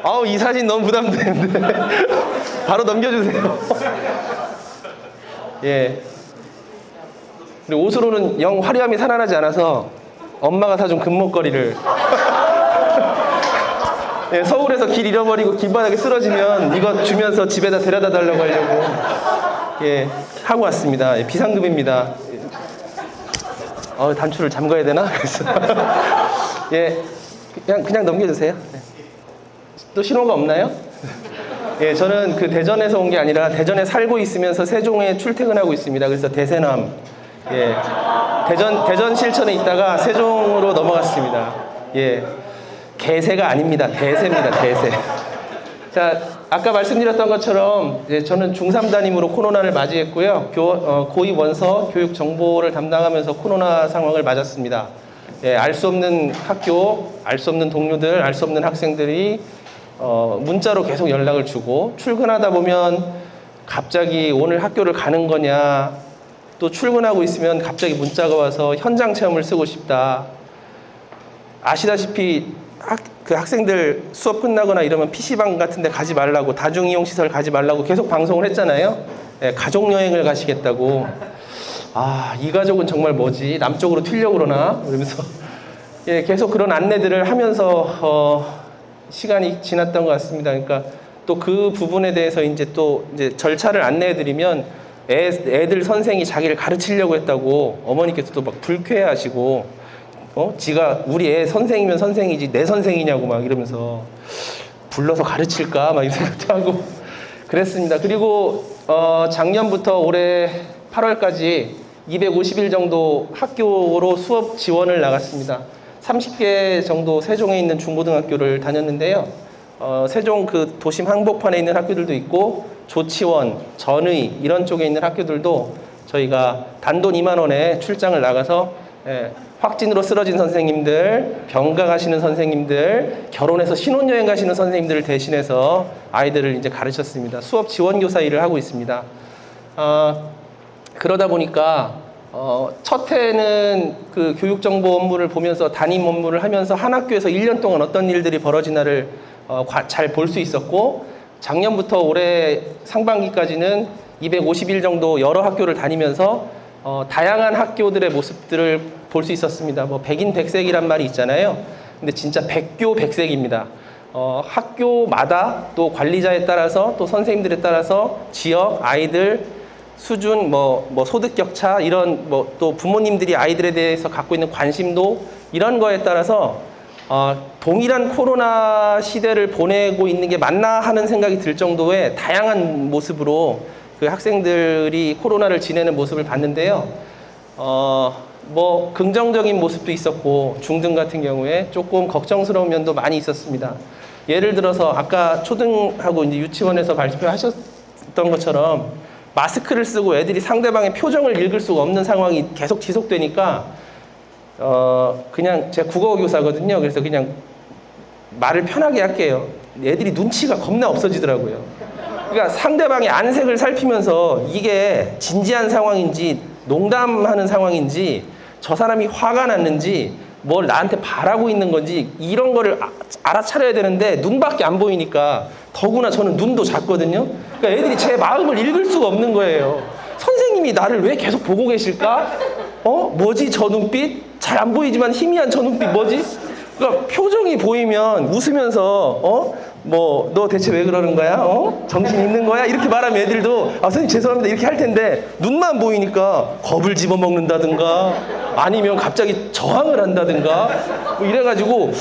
아우, 이 사진 너무 부담되는데. 바로 넘겨주세요. 예. 그리고 옷으로는 영 화려함이 살아나지 않아서 엄마가 사준 금목걸이를. 예, 서울에서 길 잃어버리고 길바닥에 쓰러지면 이거 주면서 집에다 데려다 달라고 하려고 예, 하고 왔습니다. 예, 비상금입니다. 단추를 잠가야 되나? 그래서 예, 그냥 넘겨주세요. 예. 또 신호가 없나요? 예, 저는 그 대전에서 온 게 아니라 대전에 살고 있으면서 세종에 출퇴근하고 있습니다. 그래서 대세남. 예, 대전 실천에 있다가 세종으로 넘어갔습니다. 예, 개세가 아닙니다. 대세입니다. 대세. 자, 아까 말씀드렸던 것처럼 저는 중3 담임으로 코로나를 맞이했고요. 고2 원서 교육 정보를 담당하면서 코로나 상황을 맞았습니다. 예, 알 수 없는 학교, 알 수 없는 동료들, 알 수 없는 학생들이 문자로 계속 연락을 주고, 출근하다 보면 갑자기 오늘 학교를 가는 거냐, 또 출근하고 있으면 갑자기 문자가 와서 현장 체험을 쓰고 싶다. 아시다시피 그 학생들 수업 끝나거나 이러면 PC방 같은 데 가지 말라고, 다중이용시설 가지 말라고 계속 방송을 했잖아요. 예, 가족여행을 가시겠다고. 아, 이 가족은 정말 뭐지? 남쪽으로 튀려고 그러나? 이러면서 예, 계속 그런 안내들을 하면서 시간이 지났던 것 같습니다. 그러니까 또 그 부분에 대해서 이제 절차를 안내해드리면 애들 선생이 자기를 가르치려고 했다고 어머니께서 또 막 불쾌해하시고, 지가 우리 애 선생이면 선생이지 내 선생이냐고 막 이러면서 불러서 가르칠까 막 이 생각도 하고 그랬습니다. 그리고 작년부터 올해 8월까지 250일 정도 학교로 수업 지원을 나갔습니다. 30개 정도 세종에 있는 중고등학교를 다녔는데요. 세종 그 도심 한복판에 있는 학교들도 있고, 조치원, 전의 이런 쪽에 있는 학교들도 저희가 단돈 2만 원에 출장을 나가서 확진으로 쓰러진 선생님들, 병가 가시는 선생님들, 결혼해서 신혼여행 가시는 선생님들을 대신해서 아이들을 이제 가르쳤습니다. 수업 지원교사 일을 하고 있습니다. 그러다 보니까 첫 해는 그 교육정보 업무를 보면서 담임 업무를 하면서 한 학교에서 1년 동안 어떤 일들이 벌어지나를 잘 볼 수 있었고, 작년부터 올해 상반기까지는 250일 정도 여러 학교를 다니면서 다양한 학교들의 모습들을 볼 수 있었습니다. 뭐 백인 백색이란 말이 있잖아요. 근데 진짜 백교 백색입니다. 학교마다 또 관리자에 따라서 또 선생님들에 따라서 지역 아이들 수준 뭐 소득 격차 이런 또 부모님들이 아이들에 대해서 갖고 있는 관심도 이런 거에 따라서 동일한 코로나 시대를 보내고 있는 게 맞나 하는 생각이 들 정도의 다양한 모습으로 그 학생들이 코로나를 지내는 모습을 봤는데요. 긍정적인 모습도 있었고, 중등 같은 경우에 조금 걱정스러운 면도 많이 있었습니다. 예를 들어서 아까 초등하고 이제 유치원에서 발표하셨던 것처럼 마스크를 쓰고 애들이 상대방의 표정을 읽을 수가 없는 상황이 계속 지속되니까 그냥 제가 국어 교사거든요. 그래서 그냥 말을 편하게 할게요. 애들이 눈치가 겁나 없어지더라고요. 그러니까 상대방의 안색을 살피면서 이게 진지한 상황인지 농담하는 상황인지 저 사람이 화가 났는지 뭘 나한테 바라고 있는 건지 이런 거를 알아차려야 되는데 눈밖에 안 보이니까, 더구나 저는 눈도 작거든요. 그러니까 애들이 제 마음을 읽을 수가 없는 거예요. 선생님이 나를 왜 계속 보고 계실까? 뭐지 저 눈빛? 잘 안 보이지만 희미한 저 눈빛 뭐지? 그러니까 표정이 보이면 웃으면서 너 대체 왜 그러는 거야? 정신 있는 거야? 이렇게 말하면 애들도 선생님 죄송합니다 이렇게 할 텐데, 눈만 보이니까 겁을 집어먹는다든가 아니면 갑자기 저항을 한다든가 이래가지고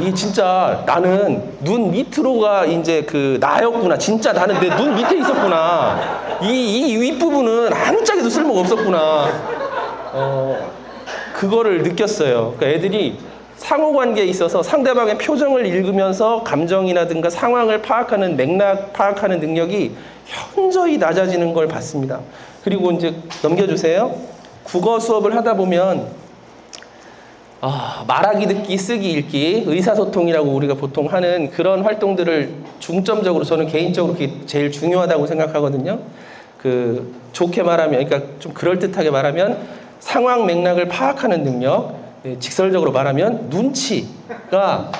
이 진짜 나는 눈 밑으로가 이제 그 나였구나. 진짜 나는 내 눈 밑에 있었구나. 이 윗부분은 아무 짝에도 쓸모가 없었구나. 그거를 느꼈어요. 그러니까 애들이 상호관계에 있어서 상대방의 표정을 읽으면서 감정이라든가 상황을 파악하는, 맥락 파악하는 능력이 현저히 낮아지는 걸 봤습니다. 그리고 이제 넘겨주세요. 국어 수업을 하다 보면 말하기, 듣기, 쓰기, 읽기, 의사소통이라고 우리가 보통 하는 그런 활동들을 중점적으로, 저는 개인적으로 그게 제일 중요하다고 생각하거든요. 좋게 말하면, 그러니까 좀 그럴듯하게 말하면 상황 맥락을 파악하는 능력, 직설적으로 말하면 눈치가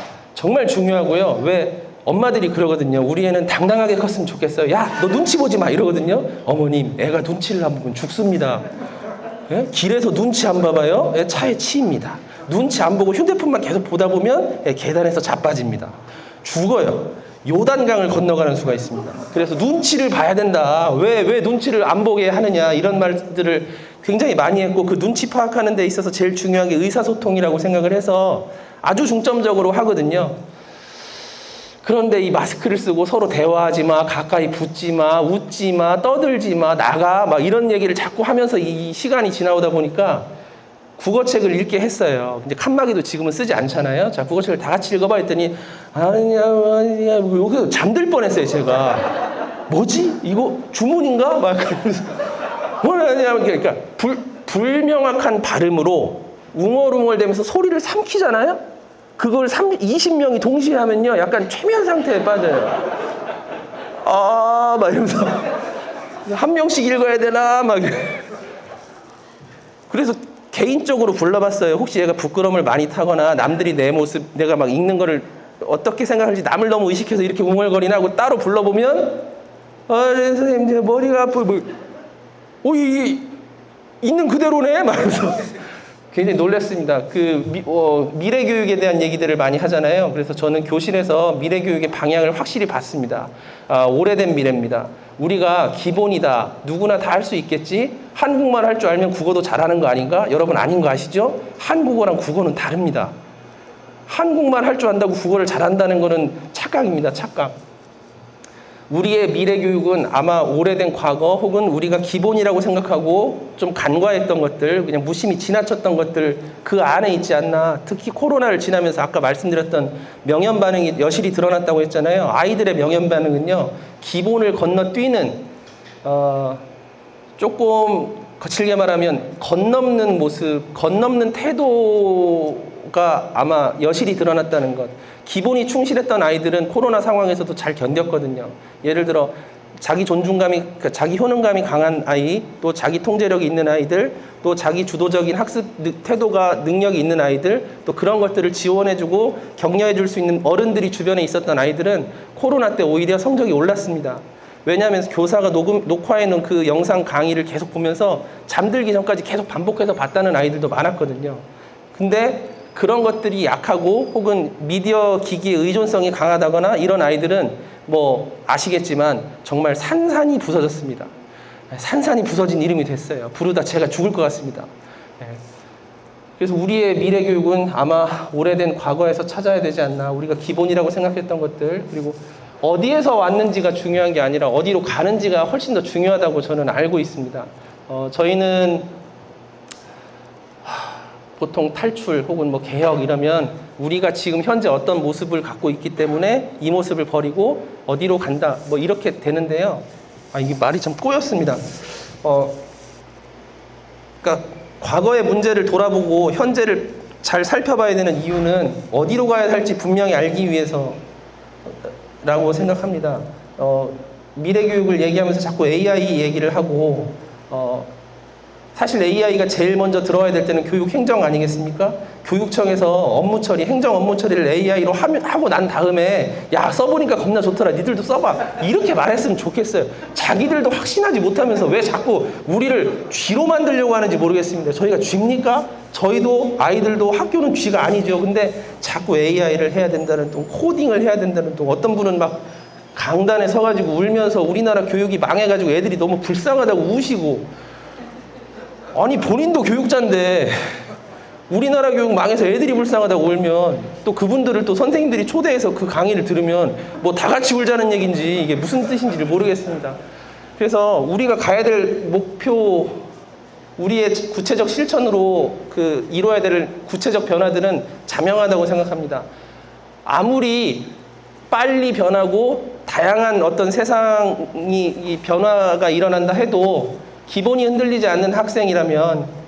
정말 중요하고요. 왜 엄마들이 그러거든요. 우리 애는 당당하게 컸으면 좋겠어요. 야, 너 눈치 보지 마 이러거든요. 어머님, 애가 눈치를 안 보면 죽습니다. 예? 길에서 눈치 안 봐봐요. 예, 차에 치입니다. 눈치 안 보고 휴대폰만 계속 보다 보면 예, 계단에서 자빠집니다. 죽어요. 요단강을 건너가는 수가 있습니다. 그래서 눈치를 봐야 된다. 왜 눈치를 안 보게 하느냐 이런 말들을 굉장히 많이 했고, 그 눈치 파악하는 데 있어서 제일 중요한 게 의사소통이라고 생각을 해서 아주 중점적으로 하거든요. 그런데 이 마스크를 쓰고 서로 대화하지 마, 가까이 붙지 마, 웃지 마, 떠들지 마, 나가 막 이런 얘기를 자꾸 하면서 이 시간이 지나오다 보니까 국어책을 읽게 했어요. 근데 칸막이도 지금은 쓰지 않잖아요. 자, 국어책을 다 같이 읽어봐 했더니 아니야 여기 잠들 뻔했어요. 제가 뭐지? 이거 주문인가? 막 그러면서 뭐냐면 그러니까 불명확한 발음으로 웅얼웅얼대면서 소리를 삼키잖아요. 그걸 20명이 동시에 하면요, 약간 최면 상태에 빠져요. 막 이러면서 한 명씩 읽어야 되나 막. 그래서 개인적으로 불러봤어요. 혹시 얘가 부끄러움을 많이 타거나 남들이 내 모습, 내가 막 읽는 거를 어떻게 생각할지 남을 너무 의식해서 이렇게 웅얼거리나 하고 따로 불러보면 선생님 제 머리가 아프고 이게 있는 그대로네 막 이러면서 굉장히 놀랐습니다. 미래 교육에 대한 얘기들을 많이 하잖아요. 그래서 저는 교실에서 미래 교육의 방향을 확실히 봤습니다. 오래된 미래입니다. 우리가 기본이다. 누구나 다 할 수 있겠지. 한국말 할 줄 알면 국어도 잘하는 거 아닌가? 여러분 아닌 거 아시죠? 한국어랑 국어는 다릅니다. 한국말 할 줄 안다고 국어를 잘한다는 거는 착각입니다. 착각. 우리의 미래 교육은 아마 오래된 과거 혹은 우리가 기본이라고 생각하고 좀 간과했던 것들, 그냥 무심히 지나쳤던 것들 그 안에 있지 않나. 특히 코로나를 지나면서 아까 말씀드렸던 명연 반응이 여실히 드러났다고 했잖아요. 아이들의 명연 반응은요, 기본을 건너뛰는 조금 거칠게 말하면 건넘는 모습, 건넘는 태도가 아마 여실히 드러났다는 것. 기본이 충실했던 아이들은 코로나 상황에서도 잘 견뎠거든요. 예를 들어 자기 존중감이, 자기 효능감이 강한 아이, 또 자기 통제력이 있는 아이들, 또 자기 주도적인 학습 태도가 능력이 있는 아이들, 또 그런 것들을 지원해주고 격려해줄 수 있는 어른들이 주변에 있었던 아이들은 코로나 때 오히려 성적이 올랐습니다. 왜냐하면 교사가 녹화해놓은 그 영상 강의를 계속 보면서 잠들기 전까지 계속 반복해서 봤다는 아이들도 많았거든요. 근데 그런 것들이 약하고 혹은 미디어 기기의 의존성이 강하다거나 이런 아이들은 뭐 아시겠지만 정말 산산이 부서졌습니다. 산산이 부서진 이름이 됐어요. 부르다 제가 죽을 것 같습니다. 그래서 우리의 미래 교육은 아마 오래된 과거에서 찾아야 되지 않나. 우리가 기본이라고 생각했던 것들, 그리고 어디에서 왔는지가 중요한 게 아니라 어디로 가는지가 훨씬 더 중요하다고 저는 알고 있습니다. 저희는 보통 탈출 혹은 뭐 개혁 이러면 우리가 지금 현재 어떤 모습을 갖고 있기 때문에 이 모습을 버리고 어디로 간다 뭐 이렇게 되는데요. 이게 말이 좀 꼬였습니다. 그러니까 과거의 문제를 돌아보고 현재를 잘 살펴봐야 되는 이유는 어디로 가야 할지 분명히 알기 위해서라고 생각합니다. 미래 교육을 얘기하면서 자꾸 AI 얘기를 하고 사실 AI가 제일 먼저 들어와야 될 때는 교육 행정 아니겠습니까? 교육청에서 업무 처리, 행정 업무 처리를 AI로 하고 난 다음에 야, 써보니까 겁나 좋더라. 니들도 써봐. 이렇게 말했으면 좋겠어요. 자기들도 확신하지 못하면서 왜 자꾸 우리를 쥐로 만들려고 하는지 모르겠습니다. 저희가 쥐입니까? 저희도 아이들도 학교는 쥐가 아니죠. 근데 자꾸 AI를 해야 된다는 또 코딩을 해야 된다는 또 어떤 분은 막 강단에 서가지고 울면서 우리나라 교육이 망해가지고 애들이 너무 불쌍하다고 우시고, 아니 본인도 교육자인데 우리나라 교육 망해서 애들이 불쌍하다고 울면 또 그분들을 또 선생님들이 초대해서 그 강의를 들으면 뭐 다 같이 울자는 얘기인지 이게 무슨 뜻인지를 모르겠습니다. 그래서 우리가 가야 될 목표, 우리의 구체적 실천으로 이뤄야 될 구체적 변화들은 자명하다고 생각합니다. 아무리 빨리 변하고 다양한 어떤 세상이 변화가 일어난다 해도 기본이 흔들리지 않는 학생이라면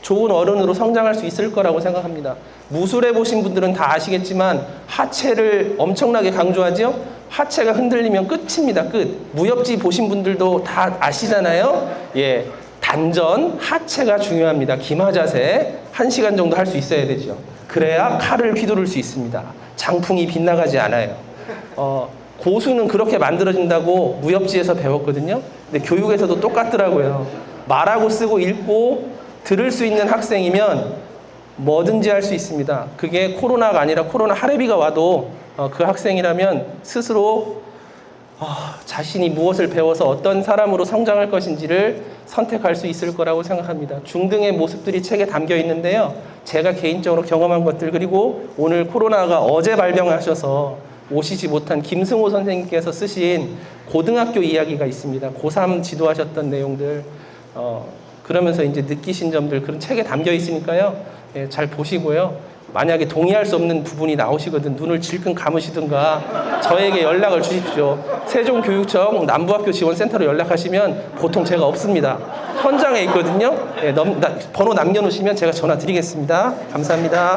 좋은 어른으로 성장할 수 있을 거라고 생각합니다. 무술해 보신 분들은 다 아시겠지만 하체를 엄청나게 강조하죠. 하체가 흔들리면 끝입니다. 끝. 무협지 보신 분들도 다 아시잖아요. 예, 단전, 하체가 중요합니다. 기마 자세 1시간 정도 할 수 있어야 되죠. 그래야 칼을 휘두를 수 있습니다. 장풍이 빗나가지 않아요. 고수는 그렇게 만들어진다고 무협지에서 배웠거든요. 근데 교육에서도 똑같더라고요. 말하고 쓰고 읽고 들을 수 있는 학생이면 뭐든지 할 수 있습니다. 그게 코로나가 아니라 코로나 할애비가 와도 그 학생이라면 스스로 자신이 무엇을 배워서 어떤 사람으로 성장할 것인지를 선택할 수 있을 거라고 생각합니다. 중등의 모습들이 책에 담겨 있는데요. 제가 개인적으로 경험한 것들, 그리고 오늘 코로나가 어제 발병하셔서 오시지 못한 김승호 선생님께서 쓰신 고등학교 이야기가 있습니다. 고3 지도하셨던 내용들, 그러면서 이제 느끼신 점들, 그런 책에 담겨 있으니까요. 예, 잘 보시고요. 만약에 동의할 수 없는 부분이 나오시거든 눈을 질끈 감으시든가 저에게 연락을 주십시오. 세종교육청 남부학교 지원센터로 연락하시면 보통 제가 없습니다. 현장에 있거든요. 예, 번호 남겨놓으시면 제가 전화 드리겠습니다. 감사합니다.